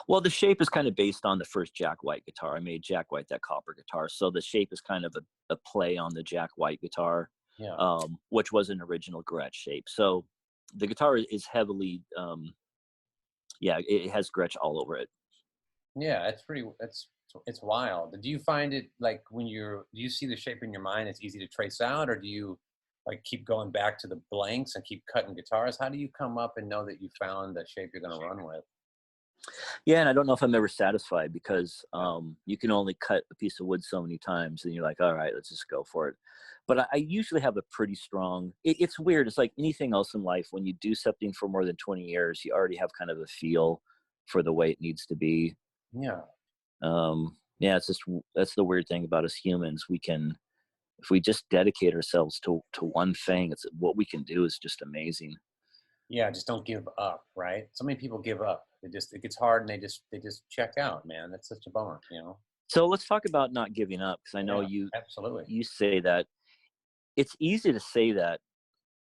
Well, the shape is kind of based on the first Jack White guitar. I made Jack White that copper guitar, so the shape is kind of a play on the Jack White guitar, Yeah. which was an original Gretsch shape. So the guitar is heavily, it has Gretsch all over it. Yeah, it's wild. Do you find it like do you see the shape in your mind? It's easy to trace out, or do you like keep going back to the blanks and keep cutting guitars? How do you come up and know that you found the shape you're going to run with? Yeah, and I don't know if I'm ever satisfied because Yeah. you can only cut a piece of wood so many times, and you're like, all right, let's just go for it. But I usually have a pretty strong. It's weird. It's like anything else in life. When you do something for more than 20 years, you already have kind of a feel for the way it needs to be. Yeah. Yeah, it's just that's the weird thing about us humans. We can, if we just dedicate ourselves to one thing, it's what we can do is just amazing. Yeah, just don't give up, right? So many people give up. It gets hard and they just check out, man. That's such a bummer. So let's talk about not giving up, because I know Yeah, absolutely. you say that. It's easy to say that,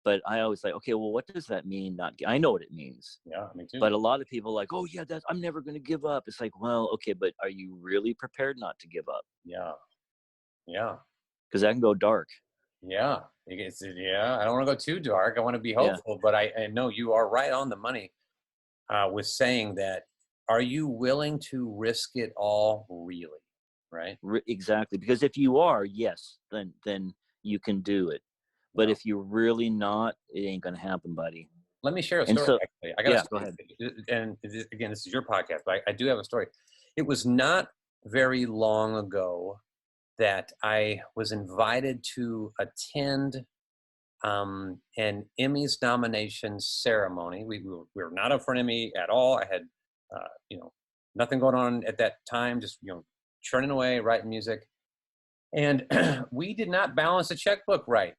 but I always like, okay, well, what does that mean? I know what it means, Yeah, me too. but a lot of people are like, oh yeah, I'm never going to give up. It's like, well, okay, but are you really prepared not to give up? Yeah. Yeah. Because that can go dark. Yeah. I don't want to go too dark. I want to be Yeah. hopeful, but I know you are right on the money with saying that. Are you willing to risk it all, really? Right? Exactly. Because if you are, yes, then you can do it. But Yeah. if you're really not, it ain't gonna happen, buddy. Let me share a And story, so, actually. I got a yeah, go story. ahead. And again, this is your podcast, but I do have a story. It was not very long ago that I was invited to attend an Emmys nomination ceremony. We were not up for an Emmy at all. I had, nothing going on at that time, just, churning away, writing music. And we did not balance the checkbook right.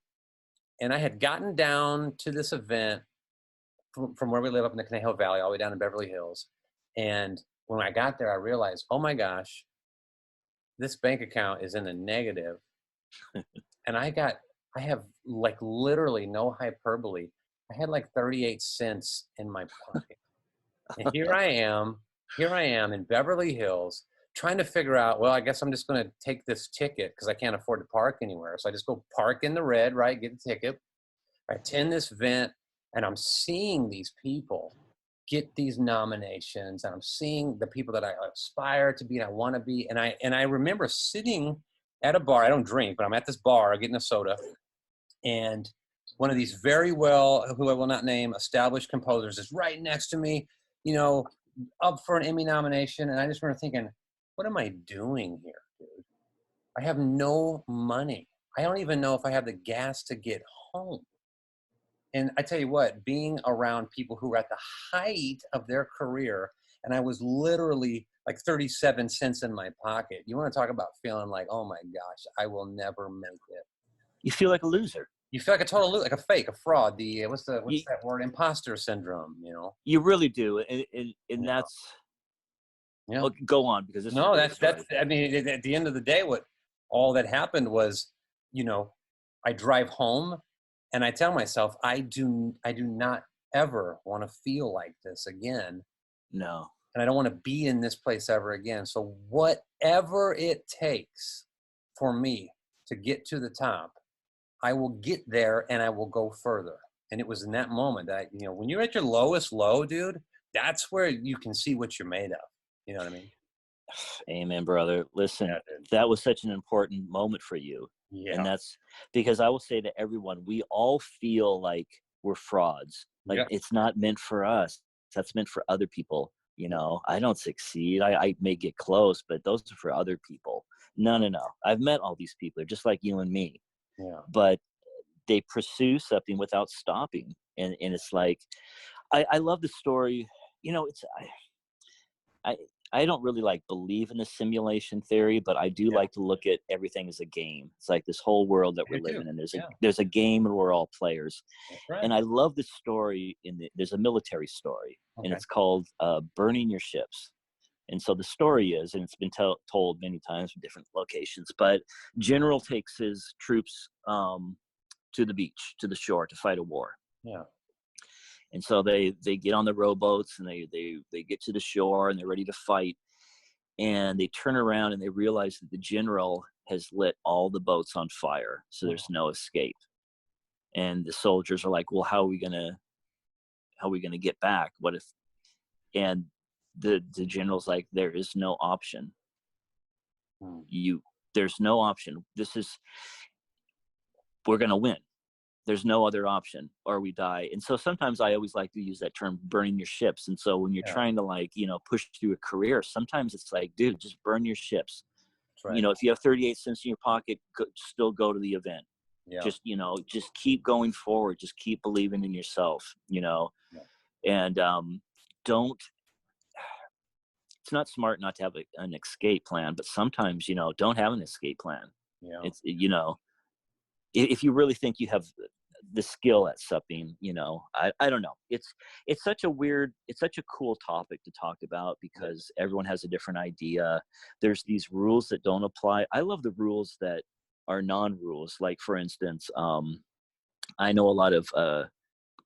And I had gotten down to this event from where we live up in the Conejo Valley, all the way down in Beverly Hills. And when I got there, I realized, oh my gosh, this bank account is in the negative. And I have like literally no hyperbole. I had like 38 cents in my pocket. And here I am in Beverly Hills trying to figure out, well, I guess I'm just going to take this ticket because I can't afford to park anywhere. So I just go park in the red, right? Get a ticket. I attend this event and I'm seeing these people get these nominations, and I'm seeing the people that I aspire to be and I want to be. And I remember sitting at a bar. I don't drink, but I'm at this bar getting a soda, and one of these very well, who I will not name, established composers is right next to me, up for an Emmy nomination. And I just remember thinking, what am I doing here, dude? I have no money. I don't even know if I have the gas to get home. And I tell you what, being around people who were at the height of their career, and I was literally like 37 cents in my pocket. You want to talk about feeling like, oh my gosh, I will never make it. You feel like a loser. You feel like a total loser, like a fake, a fraud. The what's You, that word? Imposter syndrome. you really do, and Yeah. that's. Yeah. Oh, go on, because this is a No, great that's. story. I mean, at the end of the day, what all that happened was, I drive home, and I tell myself, I do not ever want to feel like this again, No. and I don't want to be in this place ever again. So whatever it takes for me to get to the top, I will get there and I will go further. And it was in that moment that, when you're at your lowest low, dude, that's where you can see what you're made of. You know what I mean? Amen, brother. Listen, Yeah, dude. that was such an important moment for you. Yeah. And that's because I will say to everyone, we all feel like we're frauds. Like, Yeah. it's not meant for us. That's meant for other people. I don't succeed. I may get close, but those are for other people. No. I've met all these people. They're just like you and me. Yeah. But they pursue something without stopping. And it's like, I love the story. I I don't really believe in the simulation theory, but I do like to look at everything as a game. It's like this whole world that we're I do. living in. Yeah. There's a game and we're all players. That's right. And I love the story there's a military story, and it's called Burning Your Ships. And so the story is, and it's been told many times from different locations, but General takes his troops to the beach, to the shore, to fight a war. Yeah. And so they get on the rowboats and they get to the shore and they're ready to fight. And they turn around and they realize that the general has lit all the boats on fire. So there's no escape. And the soldiers are like, well, how are we gonna get back? What if, and the general's like, there is no option. There's no option. We're gonna win. There's no other option, or we die. And so sometimes I always like to use that term, burning your ships. And so when you're trying to push through a career, sometimes it's like, dude, just burn your ships. Right. If you have 38 cents in your pocket, still go to the event. Yeah. Just keep going forward. Just keep believing in yourself, and don't, it's not smart not to have an escape plan, but sometimes, don't have an escape plan. Yeah. It's, if you really think you have the skill at something, I don't know. It's such a cool topic to talk about because everyone has a different idea. There's these rules that don't apply. I love the rules that are non-rules. Like, for instance, I know a lot of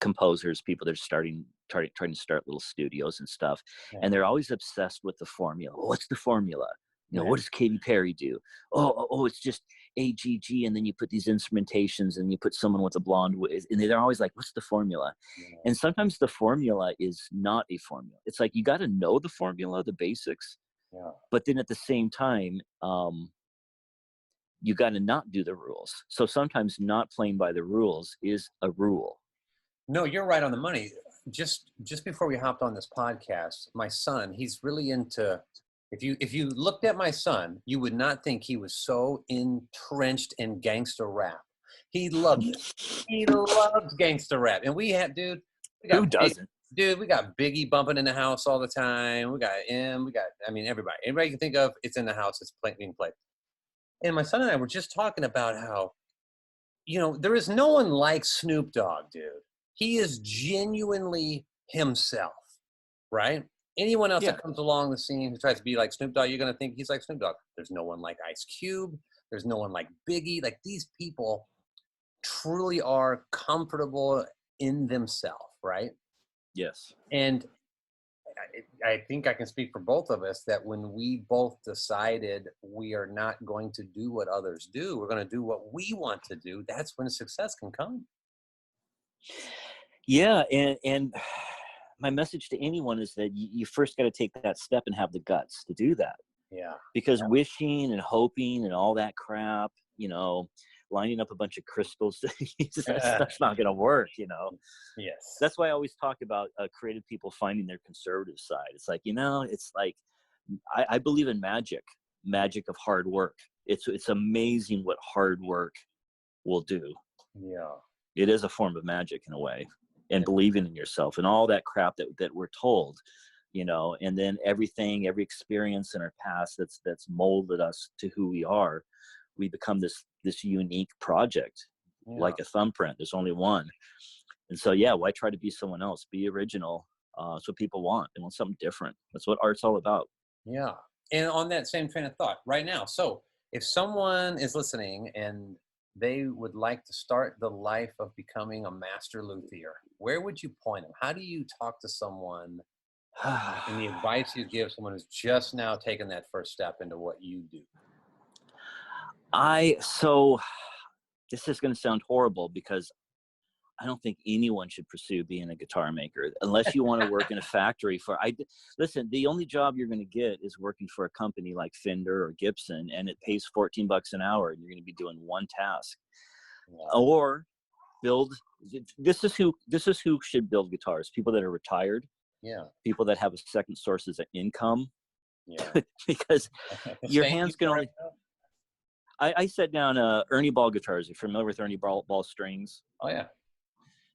composers, people that are trying to start little studios and stuff, and they're always obsessed with the formula. What's the formula? What does Katy Perry do? Oh, it's just AGG, and then you put these instrumentations, and you put someone with a blonde, and they're always like, "What's the formula?" Yeah. And sometimes the formula is not a formula. It's like you got to know the formula, the basics, but then at the same time, you got to not do the rules. So sometimes not playing by the rules is a rule. No, you're right on the money. just before we hopped on this podcast, my son, he's really into. If you looked at my son, you would not think he was so entrenched in gangster rap. He loves it. He loves gangster rap, and we have, dude. We Who got doesn't? dude. We got Biggie bumping in the house all the time. We got M. We got, I mean, everybody. Anybody you can think of, it's in the house. It's being played. And my son and I were just talking about how, there is no one like Snoop Dogg, dude. He is genuinely himself, right? Anyone else Yeah. that comes along the scene who tries to be like Snoop Dogg, you're going to think he's like Snoop Dogg. There's no one like Ice Cube. There's no one like Biggie. Like, these people truly are comfortable in themselves, right? Yes. And I think I can speak for both of us that when we both decided we are not going to do what others do, we're going to do what we want to do, that's when success can come. Yeah, and my message to anyone is that you first got to take that step and have the guts to do that. Yeah. Because wishing and hoping and all that crap, lining up a bunch of crystals, that's not going to work, Yes. That's why I always talk about creative people finding their conservative side. It's like, it's like, I believe in magic of hard work. It's amazing what hard work will do. Yeah. It is a form of magic in a way, and believing in yourself and all that crap that we're told, and then every experience in our past that's molded us to who we are. We become this unique project, like a thumbprint. There's only one. And so, why try to be someone else? Be original. That's what people want. They want something different. That's what art's all about. Yeah. And on that same train of thought right now, so if someone is listening and they would like to start the life of becoming a master luthier, where would you point them? How do you talk to someone, and the advice you give someone who's just now taken that first step into what you do? So this is going to sound horrible because I don't think anyone should pursue being a guitar maker unless you want to work in a factory listen, the only job you're going to get is working for a company like Fender or Gibson, and it pays $14 an hour, and you're going to be doing one task. Or this is who should build guitars: people that are retired, people that have a second sources of income, because your hands can only. I set down Ernie Ball guitars. You're familiar with Ernie Ball strings? Oh yeah.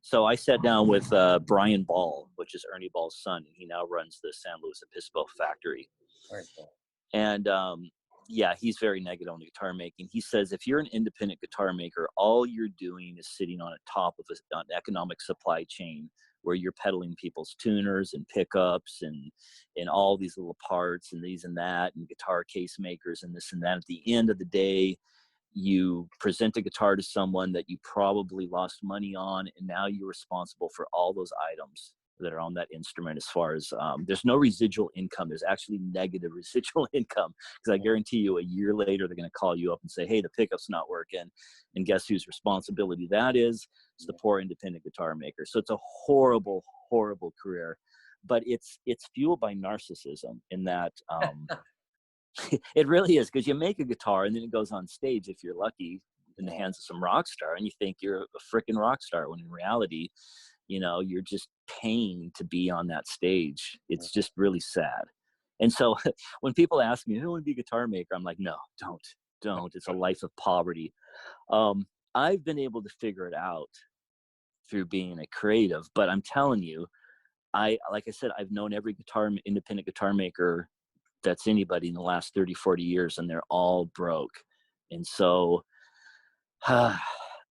So I sat down with Brian Ball, which is Ernie Ball's son, and he now runs the San Luis Obispo factory. Very cool. And he's very negative on the guitar making. He says if you're an independent guitar maker, all you're doing is sitting on top of an economic supply chain where you're peddling people's tuners and pickups and all these little parts and these and that and guitar case makers and this and that. At the end of the day, you present a guitar to someone that you probably lost money on, and now you're responsible for all those items that are on that instrument. As far as there's no residual income, there's actually negative residual income, because I guarantee you a year later they're going to call you up and say, hey, the pickup's not working, and guess whose responsibility that is? It's the poor independent guitar maker. So it's a horrible career, but it's fueled by narcissism in that it really is, because you make a guitar and then it goes on stage, if you're lucky, in the hands of some rock star, and you think you're a freaking rock star, when in reality, you're just paying to be on that stage. It's just really sad. And so when people ask me, I want to be a guitar maker, I'm like, no, don't. It's a life of poverty. I've been able to figure it out through being a creative, but I'm telling you, like I said, I've known every independent guitar maker that's anybody in the last 30, 40 years, and they're all broke. And so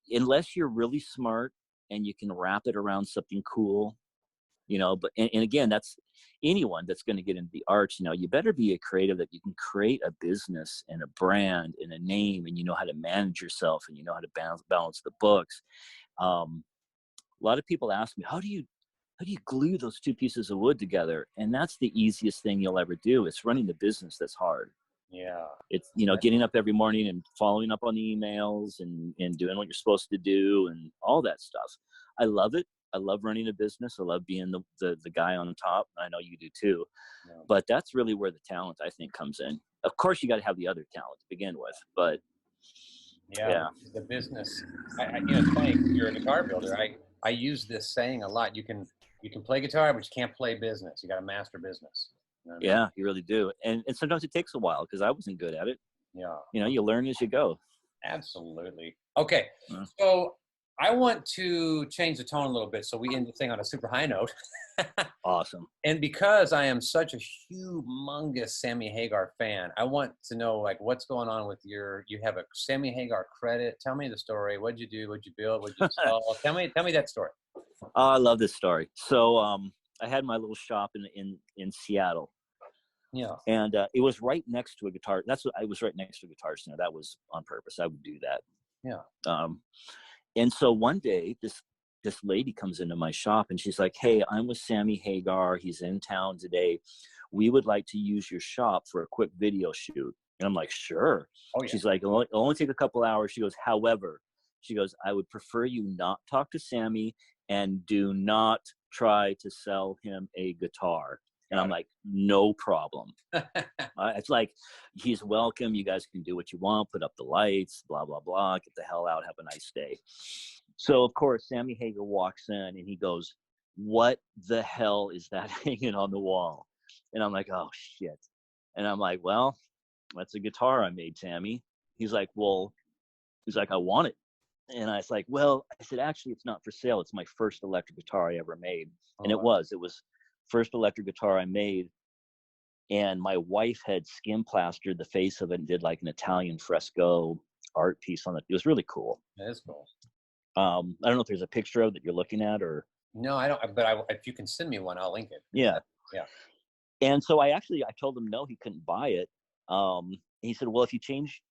unless you're really smart and you can wrap it around something cool, but and again, that's anyone that's going to get into the arts, you better be a creative that you can create a business and a brand and a name, and you know how to manage yourself, and you know how to balance the books. A lot of people ask me, how do you glue those two pieces of wood together? And that's the easiest thing you'll ever do. It's running the business that's hard. Yeah. It's, getting up every morning and following up on the emails and doing what you're supposed to do and all that stuff. I love it. I love running a business. I love being the guy on top. I know you do too. Yeah. But that's really where the talent, I think, comes in. Of course, you got to have the other talent to begin with, but yeah. The business, it's funny, you're a guitar builder. I use this saying a lot. You can You can play guitar, but you can't play business. You got to master business. You know what I mean? Yeah, you really do. And sometimes it takes a while because I wasn't good at it. Yeah. You know, you learn as you go. Absolutely. Okay. Uh, So I want to change the tone a little bit so we end the thing on a super high note. Awesome. And because I am such a humongous Sammy Hagar fan, I want to know like what's going on with you have a Sammy Hagar credit. Tell me the story. What'd you do? What'd you build? What'd you sell? Tell me that story. Oh, I love this story. So I had my little shop in Seattle. Yeah. And it was right next to a guitar. I was right next to a Guitar Center. That was on purpose. I would do that. Yeah. And so one day, this lady comes into my shop and she's like, "Hey, I'm with Sammy Hagar. He's in town today. We would like to use your shop for a quick video shoot." And I'm like, "Sure." Oh, yeah. She's like, "It'll only take a couple hours." She goes, "However," she goes, "I would prefer you not talk to Sammy and do not try to sell him a guitar." And I'm like, "No problem." It's like, he's welcome. You guys can do what you want, put up the lights, blah, blah, blah, get the hell out, have a nice day. So, of course, Sammy Hagar walks in and he goes, "What the hell is that hanging on the wall?" And I'm like, "Oh, shit." And I'm like, "Well, that's a guitar I made, Sammy." He's like, "I want it." And I was like, "Well," I said, "actually, it's not for sale. It's my first electric guitar I ever made." And it was first electric guitar I made. And my wife had skin plastered the face of it and did like an Italian fresco art piece on it. It was really cool. That is cool. I don't know if there's a picture of that you're looking at or. No, I don't. But if you can send me one, I'll link it. Yeah. Yeah. And so I told him no, he couldn't buy it. He said, "Well, if you change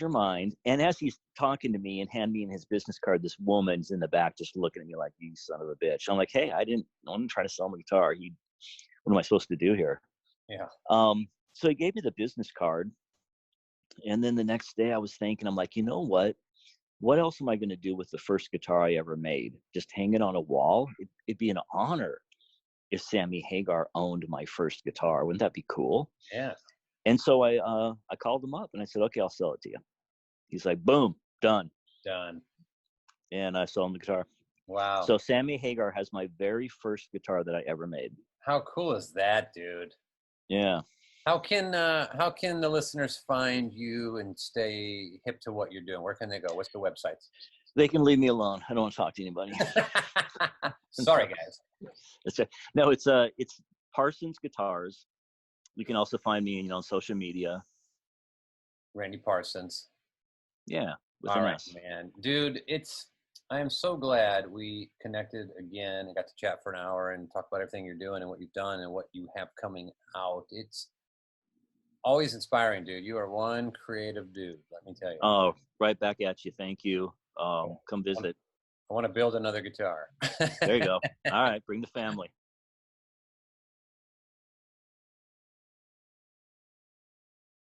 your mind." And as he's talking to me and hand me in his business card, this woman's in the back just looking at me like, "You son of a bitch." I'm like, "Hey, I'm trying to sell my guitar. What am I supposed to do here?" Yeah. So he gave me the business card. And then the next day I was thinking, I'm like, you know what? What else am I going to do with the first guitar I ever made? Just hang it on a wall? It'd be an honor if Sammy Hagar owned my first guitar. Wouldn't that be cool? Yeah. And so I called him up and I said, "Okay, I'll sell it to you." He's like, "Boom, done." And I sold him the guitar. Wow. So Sammy Hagar has my very first guitar that I ever made. How cool is that, dude? Yeah. How can the listeners find you and stay hip to what you're doing? Where can they go? What's the website? They can leave me alone. I don't want to talk to anybody. Sorry, guys. No, it's Parsons Guitars. You can also find me, on social media. Randy Parsons. Yeah. All right, man. Dude, I am so glad we connected again and got to chat for an hour and talk about everything you're doing and what you've done and what you have coming out. It's always inspiring, dude. You are one creative dude, let me tell you. Oh, right back at you. Thank you. Come visit. I want to build another guitar. There you go. All right. Bring the family.